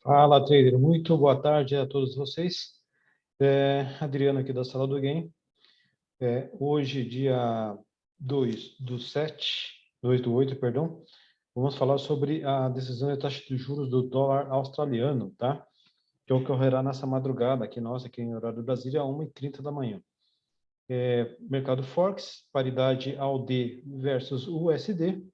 Fala, trader. Muito boa tarde a todos vocês. Adriano aqui da Sala do Game. Hoje, dia 2 do 7, 2 do 8, perdão, vamos falar sobre a decisão de taxa de juros do dólar australiano, tá? Que ocorrerá nessa madrugada aqui em horário do Brasília, 1h30 da manhã. Mercado Forex, paridade AUD versus USD.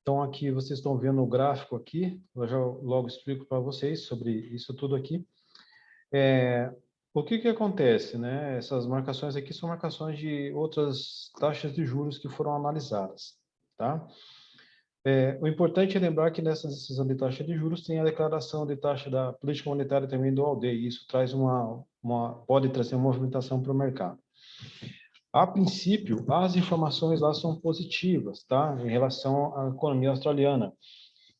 Então, aqui vocês estão vendo o gráfico aqui, eu já logo explico para vocês sobre isso tudo aqui. O que acontece, né? Essas marcações aqui são marcações de outras taxas de juros que foram analisadas, tá? O importante é lembrar que nessa decisão de taxa de juros tem a declaração de taxa da política monetária também do ALD, e isso traz pode trazer uma movimentação para o mercado. A princípio, as informações lá são positivas, tá? Em relação à economia australiana.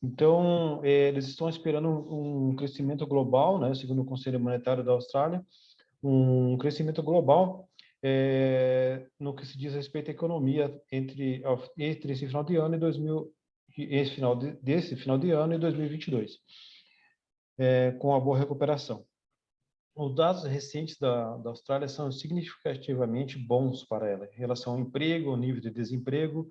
Então, eles estão esperando um crescimento global, né? Segundo o Conselho Monetário da Austrália, um crescimento global no que se diz respeito à economia entre esse final de ano desse final de ano e 2022, com uma boa recuperação. Os dados recentes da Austrália são significativamente bons para ela, em relação ao emprego, ao nível de desemprego,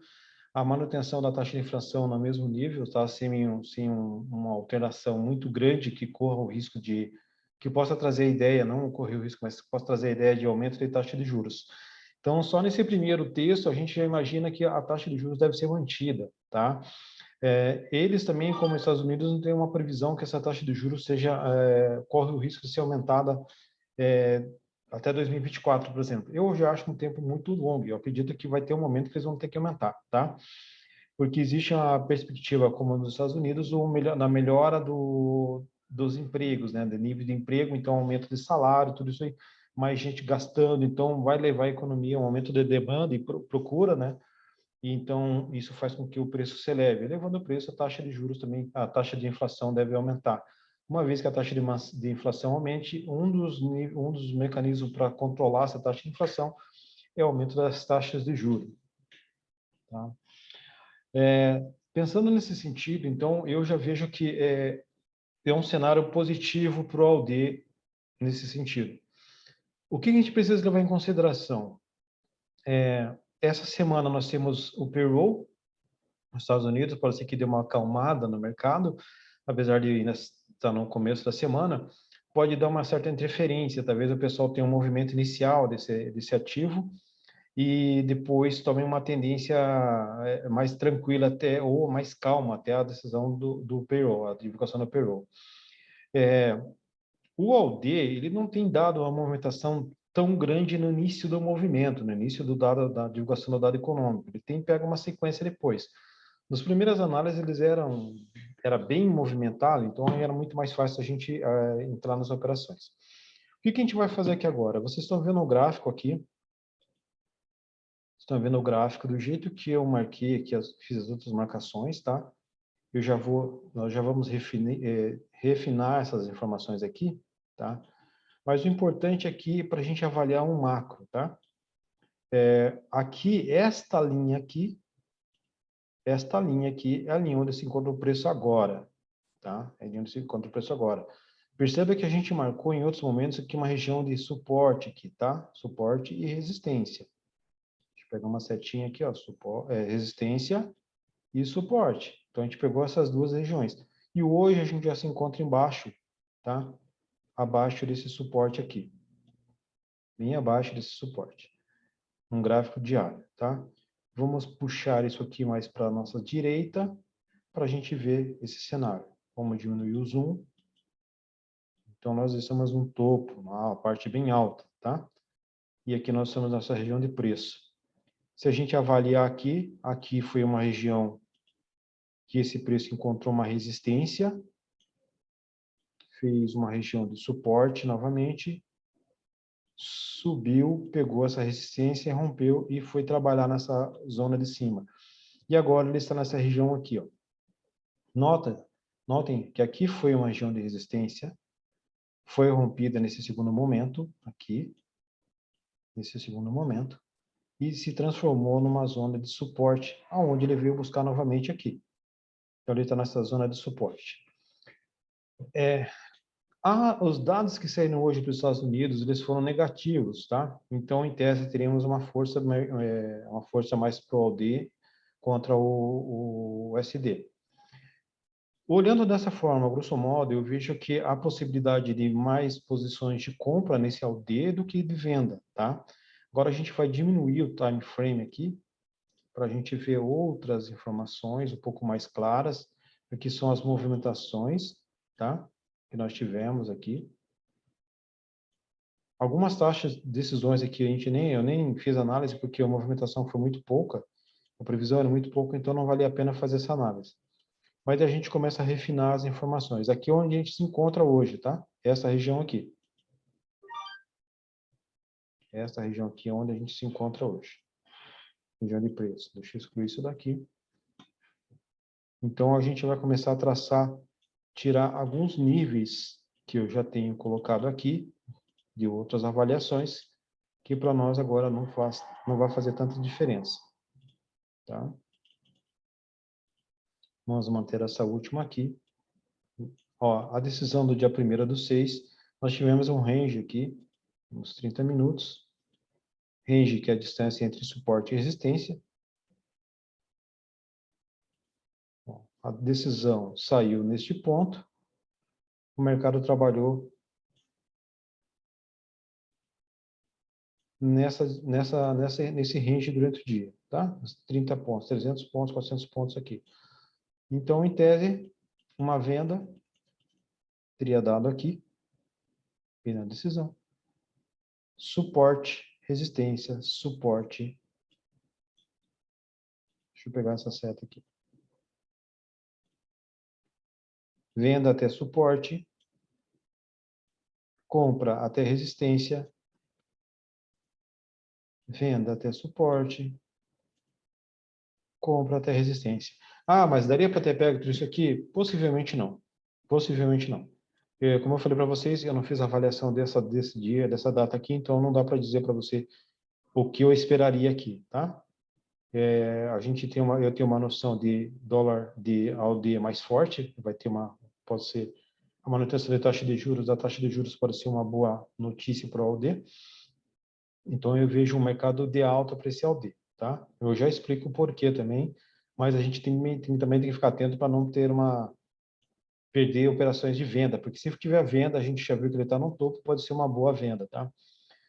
a manutenção da taxa de inflação no mesmo nível, tá? Sem uma alteração muito grande que corra o risco que possa trazer a ideia, não correr o risco, mas que possa trazer a ideia de aumento de taxa de juros. Então, só nesse primeiro texto, a gente já imagina que a taxa de juros deve ser mantida, tá? Eles também, como os Estados Unidos, não têm uma previsão que essa taxa de juros corre o risco de ser aumentada até 2024, por exemplo. Eu já acho um tempo muito longo, eu acredito que vai ter um momento que eles vão ter que aumentar, tá? Porque existe uma perspectiva, como nos Estados Unidos, na melhora dos empregos, né? Do nível de emprego, então aumento de salário, tudo isso aí, mais gente gastando, então vai levar a economia a um aumento de demanda e procura, né? E então isso faz com que o preço se eleve. Elevando o preço, a taxa de juros também, a taxa de inflação deve aumentar. Uma vez que a taxa de inflação aumente, um dos mecanismos para controlar essa taxa de inflação é o aumento das taxas de juros. Tá? Pensando nesse sentido, então, eu já vejo que é um cenário positivo para o ALD nesse sentido. O que a gente precisa levar em consideração? Essa semana nós temos o payroll nos Estados Unidos, pode ser que dê uma acalmada no mercado, apesar de ainda estar no começo da semana, pode dar uma certa interferência, talvez o pessoal tenha um movimento inicial desse ativo, e depois tome uma tendência mais tranquila até, ou mais calma até a decisão do payroll, a divulgação do payroll. O ALD, ele não tem dado uma movimentação tão grande no início do movimento, no início da divulgação do dado econômico. Ele tem pego uma sequência depois. Nas primeiras análises, era bem movimentado, então era muito mais fácil a gente entrar nas operações. O que a gente vai fazer aqui agora? Vocês estão vendo o gráfico aqui, estão vendo o gráfico do jeito que eu marquei aqui, fiz as outras marcações, tá? Nós já vamos refinar essas informações aqui, tá? Mas o importante aqui é para a gente avaliar um macro, tá? Aqui, esta linha aqui é a linha onde se encontra o preço agora, tá? É a linha onde se encontra o preço agora. Perceba que a gente marcou em outros momentos aqui uma região de suporte aqui, tá? Suporte e resistência. Deixa eu pegar uma setinha aqui, ó, resistência e suporte. Então, a gente pegou essas duas regiões. E hoje a gente já se encontra embaixo, tá? Abaixo desse suporte aqui. Bem abaixo desse suporte. Um gráfico diário, tá? Vamos puxar isso aqui mais para a nossa direita, para a gente ver esse cenário. Vamos diminuir o zoom. Então, nós estamos no topo, uma parte bem alta, tá? E aqui nós estamos nessa região de preço. Se a gente avaliar aqui foi uma região que esse preço encontrou uma resistência, fez uma região de suporte novamente, subiu, pegou essa resistência, rompeu e foi trabalhar nessa zona de cima. E agora ele está nessa região aqui, ó. Notem que aqui foi uma região de resistência, foi rompida nesse segundo momento, aqui, nesse segundo momento, e se transformou numa zona de suporte, aonde ele veio buscar novamente aqui. Então, ele está nessa zona de suporte. Os dados que saíram hoje dos Estados Unidos, eles foram negativos, tá? Então, em tese, teríamos uma força mais pro AUD contra o USD. Olhando dessa forma, grosso modo, eu vejo que há possibilidade de mais posições de compra nesse AUD do que de venda, tá? Agora a gente vai diminuir o time frame aqui para a gente ver outras informações um pouco mais claras, que são as movimentações, tá? Que nós tivemos aqui. Algumas taxas, decisões aqui, eu nem fiz análise porque a movimentação foi muito pouca, a previsão era muito pouca, então não valia a pena fazer essa análise. Mas a gente começa a refinar as informações. Aqui é onde a gente se encontra hoje, tá? Essa região aqui. Essa região aqui é onde a gente se encontra hoje. Região de preço. Deixa eu excluir isso daqui. Então, a gente vai começar a traçar, tirar alguns níveis que eu já tenho colocado aqui, de outras avaliações, que para nós agora não vai fazer tanta diferença. Tá? Vamos manter essa última aqui. Ó, a decisão do dia 1º/6, nós tivemos um range aqui, uns 30 minutos. Range, que é a distância entre suporte e resistência. A decisão saiu neste ponto. O mercado trabalhou nesse range durante o dia, tá? 30 pontos, 300 pontos, 400 pontos aqui. Então, em tese, uma venda teria dado aqui, e na decisão, suporte, resistência, suporte. Deixa eu pegar essa seta aqui. Venda até suporte, compra até resistência, venda até suporte, compra até resistência. Ah, mas daria para ter pego tudo isso aqui? Possivelmente não. Possivelmente não. Como eu falei para vocês, eu não fiz a avaliação desse dia, dessa data aqui, então não dá para dizer para você o que eu esperaria aqui, tá? Eu tenho uma noção de dólar de AUD mais forte, pode ser a manutenção da taxa de juros pode ser uma boa notícia para o AUD. Então eu vejo um mercado de alta para esse AUD, tá? Eu já explico o porquê também, mas a gente também tem que ficar atento para não perder operações de venda, porque se tiver venda, a gente já viu que ele está no topo, pode ser uma boa venda, tá?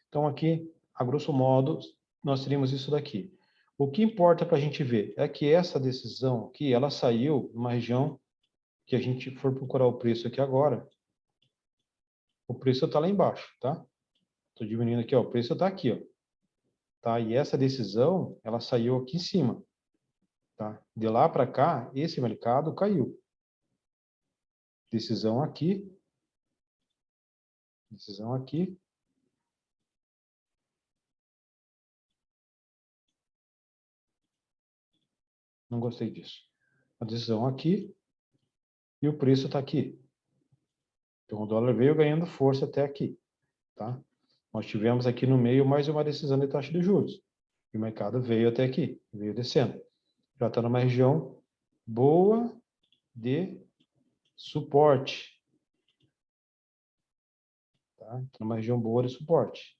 Então aqui, a grosso modo, nós teríamos isso daqui. O que importa para a gente ver é que essa decisão aqui, ela saiu numa região que a gente for procurar o preço aqui agora, o preço está lá embaixo, tá? Estou diminuindo aqui, ó, o preço está aqui, ó. Tá? E essa decisão, ela saiu aqui em cima, tá? De lá para cá, esse mercado caiu. Decisão aqui, decisão aqui. Não gostei disso. A decisão aqui e o preço está aqui. Então, o dólar veio ganhando força até aqui, tá? Nós tivemos aqui no meio mais uma decisão de taxa de juros. E o mercado veio até aqui, veio descendo. Já está numa região boa de suporte. Tá? Está numa região boa de suporte.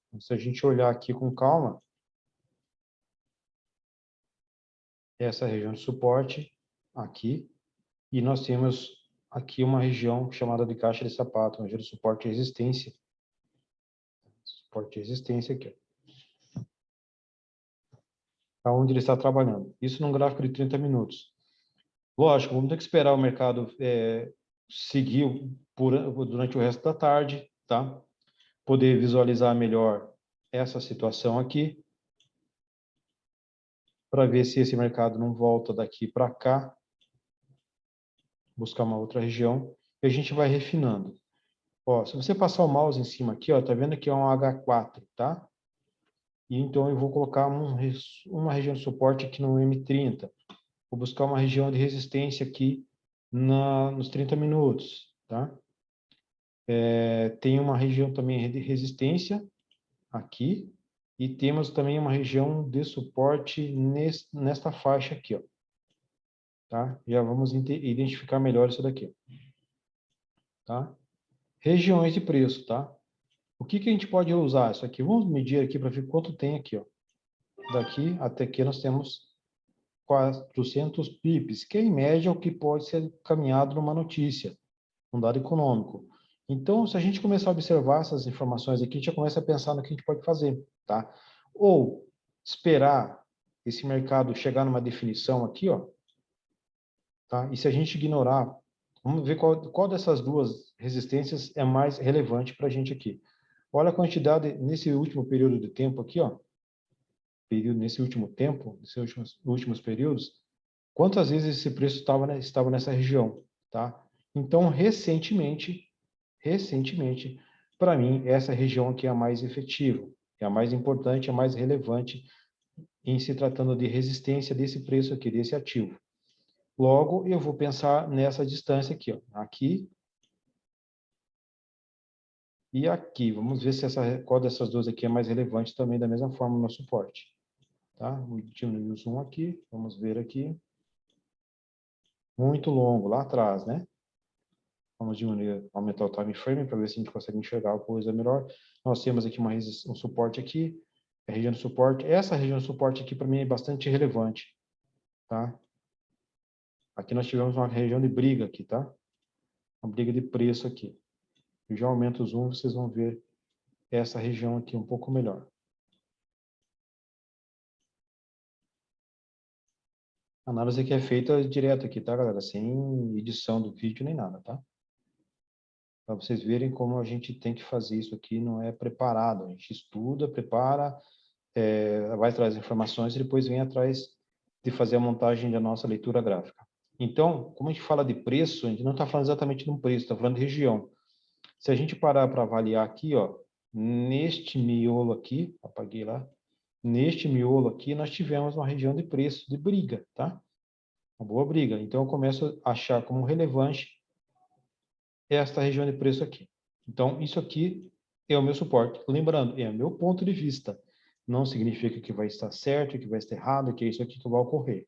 Então, se a gente olhar aqui com calma, essa região de suporte, aqui, e nós temos aqui uma região chamada de caixa de sapato, uma região de suporte e resistência. Suporte e resistência aqui. Tá onde ele está trabalhando. Isso num gráfico de 30 minutos. Lógico, vamos ter que esperar o mercado seguir durante o resto da tarde, tá? Poder visualizar melhor essa situação aqui, para ver se esse mercado não volta daqui para cá, buscar uma outra região, e a gente vai refinando. Ó, se você passar o mouse em cima aqui, ó, tá vendo que é um H4, tá? E então eu vou colocar uma região de suporte aqui no M30. Vou buscar uma região de resistência aqui nos 30 minutos, tá? Tem uma região também de resistência aqui e temos também uma região de suporte nesta faixa aqui, ó. tá? Já vamos identificar melhor isso daqui, tá? Regiões de preço, tá? O que que a gente pode usar isso aqui? Vamos medir aqui para ver quanto tem aqui, ó. Daqui até aqui nós temos 400 pips, que é em média o que pode ser caminhado numa notícia, um dado econômico. Então, se a gente começar a observar essas informações aqui, a gente já começa a pensar no que a gente pode fazer, tá? Ou esperar esse mercado chegar numa definição aqui, ó, tá? E se a gente ignorar, vamos ver qual dessas duas resistências é mais relevante para a gente aqui. Olha a quantidade nesse último período de tempo aqui, ó, nesse último tempo, nesses últimos períodos, quantas vezes esse preço estava nessa região, tá? Então, recentemente, para mim, essa região aqui é a mais efetiva, é a mais importante, é a mais relevante em se tratando de resistência desse preço aqui, desse ativo. Logo, eu vou pensar nessa distância aqui, ó, aqui e aqui. Vamos ver se qual dessas duas aqui é mais relevante também, da mesma forma, no suporte. Tá? Vou diminuir o zoom aqui, vamos ver aqui. Muito longo, lá atrás, né? Vamos diminuir, aumentar o time frame para ver se a gente consegue enxergar a coisa melhor. Nós temos aqui um suporte aqui, a região de suporte. Essa região de suporte aqui para mim é bastante relevante, tá? Aqui nós tivemos uma região de briga aqui, tá? Uma briga de preço aqui. Eu já aumento o zoom, vocês vão ver essa região aqui um pouco melhor. A análise aqui é feita direto aqui, tá, galera? Sem edição do vídeo nem nada, tá? Para vocês verem como a gente tem que fazer isso aqui, não é preparado. A gente estuda, prepara, vai atrás das informações e depois vem atrás de fazer a montagem da nossa leitura gráfica. Então, como a gente fala de preço, a gente não está falando exatamente de um preço, está falando de região. Se a gente parar para avaliar aqui, ó, neste miolo aqui, apaguei lá, neste miolo aqui, nós tivemos uma região de preço, de briga, tá? Uma boa briga. Então, eu começo a achar como relevante esta região de preço aqui. Então, isso aqui é o meu suporte. Lembrando, é o meu ponto de vista. Não significa que vai estar certo, que vai estar errado, que é isso aqui que vai ocorrer.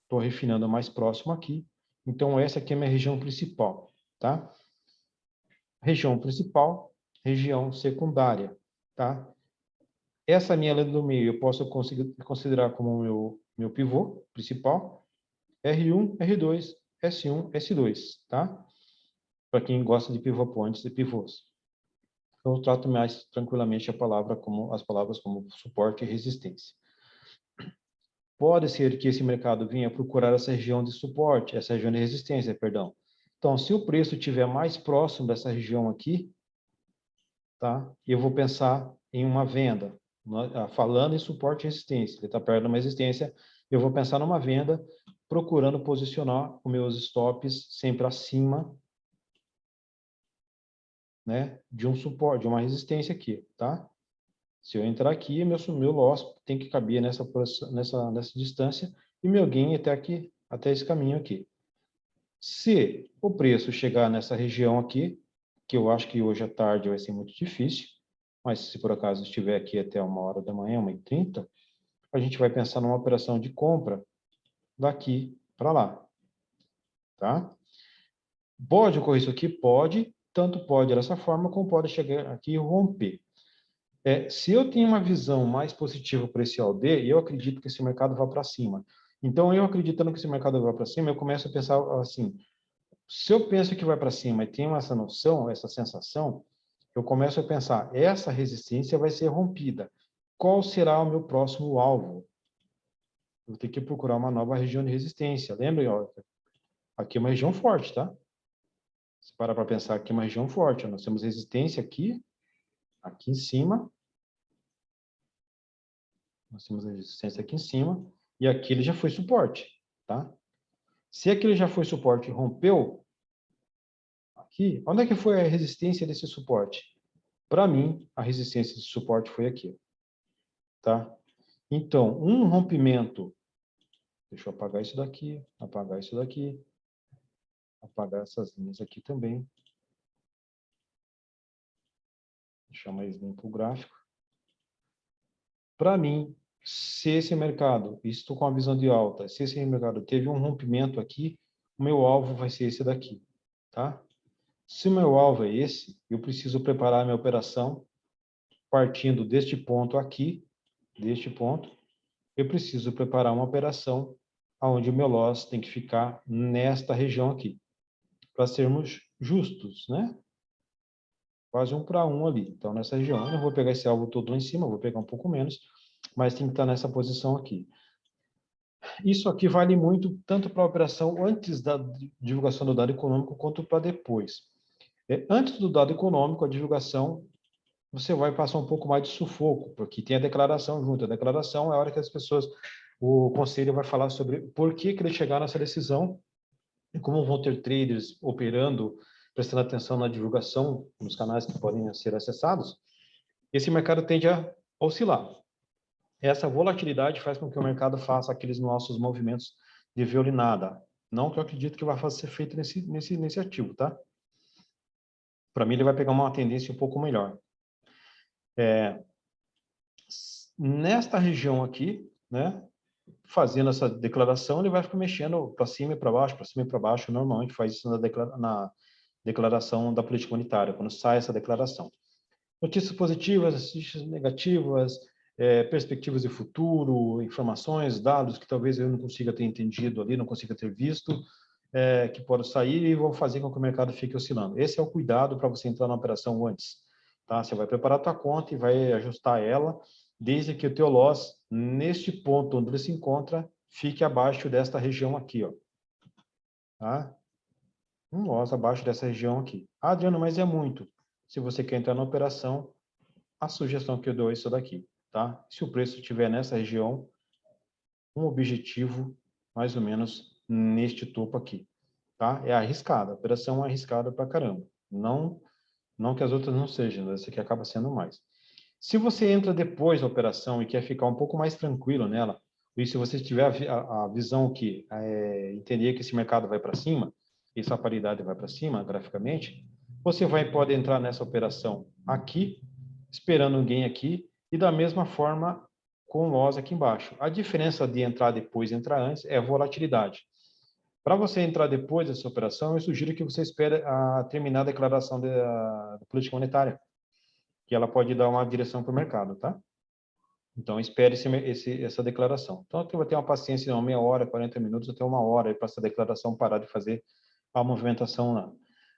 Estou refinando mais próximo aqui. Então, essa aqui é a minha região principal, tá? Região principal, região secundária, tá? Essa minha linha do meio eu posso considerar como meu pivô principal, R1, R2, S1, S2, tá? Para quem gosta de pivô points e pivôs. Eu trato mais tranquilamente as palavras como suporte e resistência. Pode ser que esse mercado venha procurar essa região de suporte, essa região de resistência, perdão. Então, se o preço estiver mais próximo dessa região aqui, tá? Eu vou pensar em uma venda. Falando em suporte e resistência, ele está perto de uma resistência, eu vou pensar numa venda, procurando posicionar os meus stops sempre acima, né, de um suporte, de uma resistência aqui, tá? Se eu entrar aqui, meu loss tem que caber nessa distância e meu gain até aqui, até esse caminho aqui. Se o preço chegar nessa região aqui, que eu acho que hoje à tarde vai ser muito difícil, mas se por acaso estiver aqui até 1h da manhã, 1h30, a gente vai pensar numa operação de compra daqui para lá, tá? Pode ocorrer isso aqui? Pode, tanto pode dessa forma, como pode chegar aqui e romper. Se eu tenho uma visão mais positiva para esse AUD, eu acredito que esse mercado vai para cima. Então, eu acreditando que esse mercado vai para cima, eu começo a pensar assim, se eu penso que vai para cima e tenho essa noção, essa sensação, eu começo a pensar, essa resistência vai ser rompida. Qual será o meu próximo alvo? Eu vou ter que procurar uma nova região de resistência. Lembrem, ó, aqui é uma região forte, tá? Se parar para pensar, aqui é uma região forte. Ó, nós temos resistência aqui em cima. Nós temos a resistência aqui em cima. E aqui ele já foi suporte, tá? Se aquele já foi suporte e rompeu, aqui, onde é que foi a resistência desse suporte? Para mim, a resistência desse suporte foi aqui, tá? Então, um rompimento, deixa eu apagar isso daqui, apagar isso daqui, apagar essas linhas aqui também. Deixar mais limpo o gráfico. Para mim, Se esse mercado, estou com a visão de alta, se esse mercado teve um rompimento aqui, o meu alvo vai ser esse daqui, tá? Se o meu alvo é esse, eu preciso preparar a minha operação partindo deste ponto aqui, deste ponto, eu preciso preparar uma operação onde o meu loss tem que ficar nesta região aqui, para sermos justos, né? Quase 1 para 1 ali. Então, nessa região, eu não vou pegar esse alvo todo lá em cima, vou pegar um pouco menos, mas tem que estar nessa posição aqui. Isso aqui vale muito tanto para a operação antes da divulgação do dado econômico, quanto para depois. Antes do dado econômico, a divulgação, você vai passar um pouco mais de sufoco, porque tem a declaração junto. A declaração é a hora que as pessoas, o conselho vai falar sobre por que eles chegaram nessa decisão e como vão ter traders operando, prestando atenção na divulgação, nos canais que podem ser acessados. Esse mercado tende a oscilar. Essa volatilidade faz com que o mercado faça aqueles nossos movimentos de violinada. Não que eu acredito que vai ser feito nesse ativo, tá? Para mim, ele vai pegar uma tendência um pouco melhor. Nesta região aqui, né, fazendo essa declaração, ele vai ficar mexendo para cima e para baixo, para cima e para baixo. Normalmente faz isso na declaração da política monetária, quando sai essa declaração. Notícias positivas, notícias negativas, perspectivas de futuro, informações, dados que talvez eu não consiga ter entendido ali, não consiga ter visto, que podem sair e vão fazer com que o mercado fique oscilando. Esse é o cuidado para você entrar na operação antes. Tá? Você vai preparar a tua conta e vai ajustar ela, desde que o teu loss, neste ponto onde ele se encontra, fique abaixo desta região aqui, ó. Tá? Um loss abaixo dessa região aqui. Ah, Adriano, mas é muito. Se você quer entrar na operação, a sugestão que eu dou é isso daqui, tá? Se o preço estiver nessa região, um objetivo mais ou menos neste topo aqui, tá? É arriscada, a operação é arriscada pra caramba. Não que as outras não sejam, essa aqui acaba sendo mais. Se você entra depois da operação e quer ficar um pouco mais tranquilo nela, e se você tiver a visão que entender que esse mercado vai para cima, essa paridade vai para cima graficamente, você pode entrar nessa operação aqui, esperando alguém aqui, e da mesma forma com loss aqui embaixo. A diferença de entrar depois e entrar antes é a volatilidade. Para você entrar depois dessa operação, eu sugiro que você espere terminar a declaração da política monetária, que ela pode dar uma direção para o mercado, tá? Então, espere essa declaração. Então, você vai ter uma paciência, não, meia hora, 40 minutos, até 1 hora, para essa declaração parar de fazer a movimentação lá.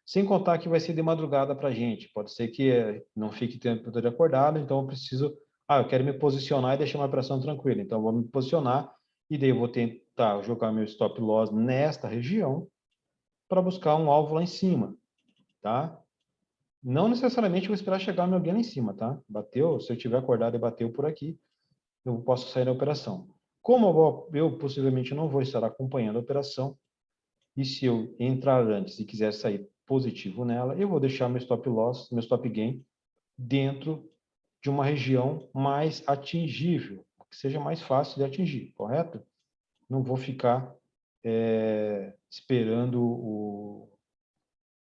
Sem contar que vai ser de madrugada para a gente. Pode ser que não fique tempo de acordado, então eu preciso... eu quero me posicionar e deixar uma operação tranquila. Então, eu vou me posicionar e daí eu vou tentar jogar meu stop loss nesta região para buscar um alvo lá em cima, tá? Não necessariamente vou esperar chegar alguém lá em cima, tá? Bateu, se eu tiver acordado e bateu por aqui, eu posso sair da operação. Como eu possivelmente não vou estar acompanhando a operação, e se eu entrar antes e quiser sair positivo nela, eu vou deixar meu stop loss, meu stop gain, dentro de uma região mais atingível, que seja mais fácil de atingir, correto? Não vou ficar esperando o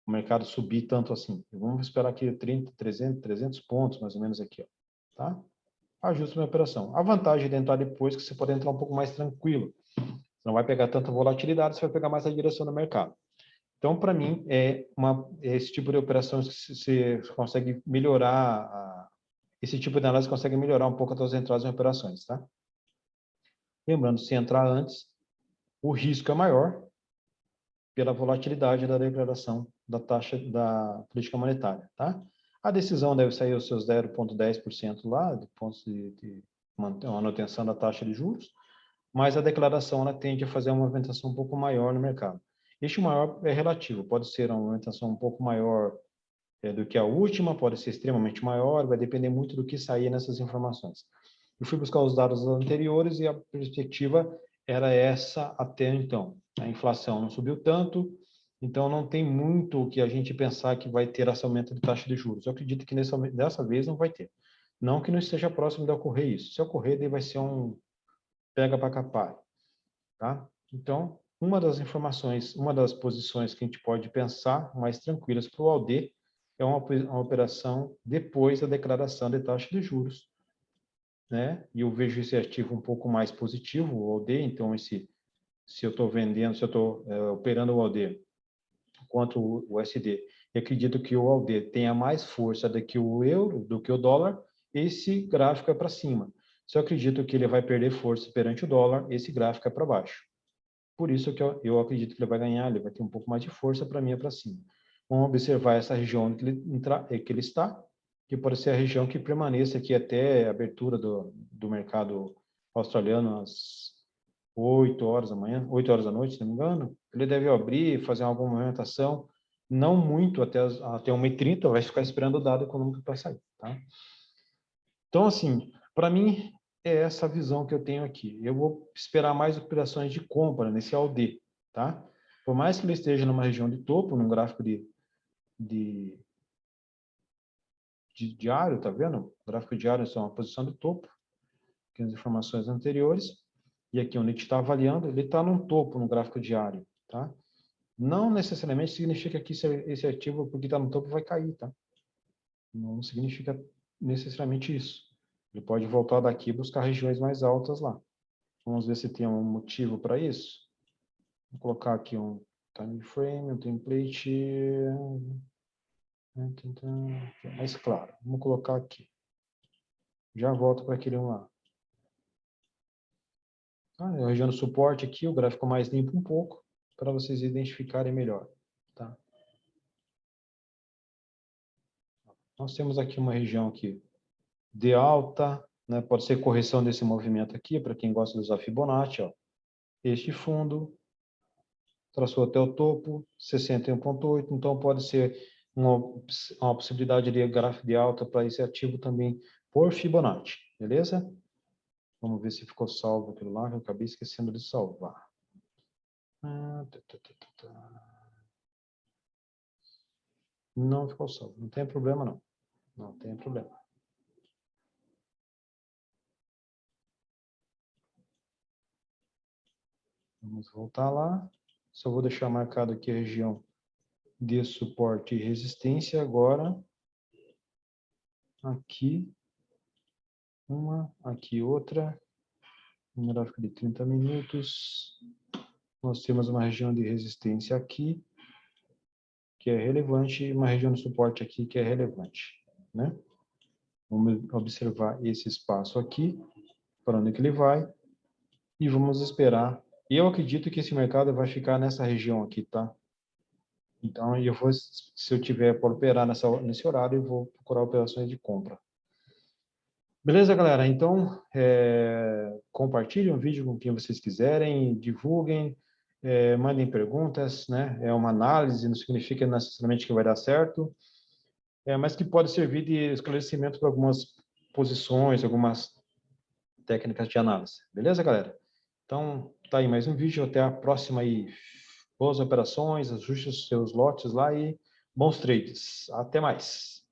mercado subir tanto assim. Vamos esperar aqui 30, 300 pontos, mais ou menos aqui, ó, tá? Ajuste minha operação. A vantagem de entrar depois é que você pode entrar um pouco mais tranquilo. Você não vai pegar tanta volatilidade, você vai pegar mais a direção do mercado. Então, para mim, esse tipo de operação você consegue melhorar, esse tipo de análise consegue melhorar um pouco as suas entradas em operações, tá? Lembrando, se entrar antes, o risco é maior pela volatilidade da declaração da taxa da política monetária, tá? A decisão deve sair os seus 0,10% lá, de pontos de manutenção da taxa de juros, mas a declaração ela tende a fazer uma movimentação um pouco maior no mercado. Este maior é relativo, pode ser uma movimentação um pouco maior do que a última, pode ser extremamente maior, vai depender muito do que sair nessas informações. Eu fui buscar os dados anteriores e a perspectiva era essa até então. A inflação não subiu tanto, então não tem muito o que a gente pensar que vai ter esse aumento de taxa de juros. Eu acredito que dessa vez não vai ter. Não que não esteja próximo de ocorrer isso. Se ocorrer, daí vai ser um pega para capar, tá? Então, uma das informações, uma das posições que a gente pode pensar mais tranquilas para o ALD é uma operação depois da declaração de taxa de juros, né? E eu vejo esse ativo um pouco mais positivo, o ALD, então se eu estou vendendo, se eu estou operando o ALD contra o USD, e acredito que o ALD tenha mais força do que o euro, do que o dólar, esse gráfico é para cima. Se eu acredito que ele vai perder força perante o dólar, esse gráfico é para baixo. Por isso que eu acredito que ele vai ganhar, ele vai ter um pouco mais de força, para mim é para cima. Vamos observar essa região que ele está, que pode ser a região que permaneça aqui até a abertura do mercado australiano às 8 horas da manhã, 8 horas da noite, se não me engano. Ele deve abrir, fazer alguma movimentação, não muito até 1h30, vai ficar esperando o dado econômico para sair. Tá? Então, assim, para mim, é essa a visão que eu tenho aqui. Eu vou esperar mais operações de compra nesse ALD, tá? Por mais que ele esteja numa região de topo, num gráfico de diário, tá vendo? O gráfico diário é uma posição de topo, que as informações anteriores, e aqui onde a gente está avaliando, ele está num topo no gráfico diário, tá? Não necessariamente significa que esse ativo, porque está no topo, vai cair, tá? Não significa necessariamente isso. Ele pode voltar daqui e buscar regiões mais altas lá. Vamos ver se tem um motivo para isso. Vou colocar aqui um time frame, um template. Mais claro. Vamos colocar aqui. Já volto para aquele lá. A região do suporte aqui, o gráfico mais limpo um pouco, para vocês identificarem melhor. Tá? Nós temos aqui uma região aqui de alta, né? Pode ser correção desse movimento aqui, para quem gosta de usar Fibonacci. Ó. Este fundo traçou até o topo, 61,8, então pode ser uma possibilidade de gráfico de alta para esse ativo também por Fibonacci, beleza? Vamos ver se ficou salvo aquilo lá, que eu acabei esquecendo de salvar. Não ficou salvo, não tem problema não, não tem problema. Vamos voltar lá, só vou deixar marcado aqui a região de suporte e resistência agora. Aqui, uma, aqui outra, um gráfico de 30 minutos. Nós temos uma região de resistência aqui, que é relevante, e uma região de suporte aqui, que é relevante. Né? Vamos observar esse espaço aqui, para onde que ele vai, e vamos esperar. E eu acredito que esse mercado vai ficar nessa região aqui, tá? Então, se eu tiver para operar nesse horário, eu vou procurar operações de compra. Beleza, galera? Então, compartilhem o vídeo com quem vocês quiserem, divulguem, mandem perguntas, né? É uma análise, não significa necessariamente que vai dar certo, mas que pode servir de esclarecimento para algumas posições, algumas técnicas de análise. Beleza, galera? Então, tá aí mais um vídeo, até a próxima aí. Boas operações, ajuste os seus lotes lá e bons trades. Até mais!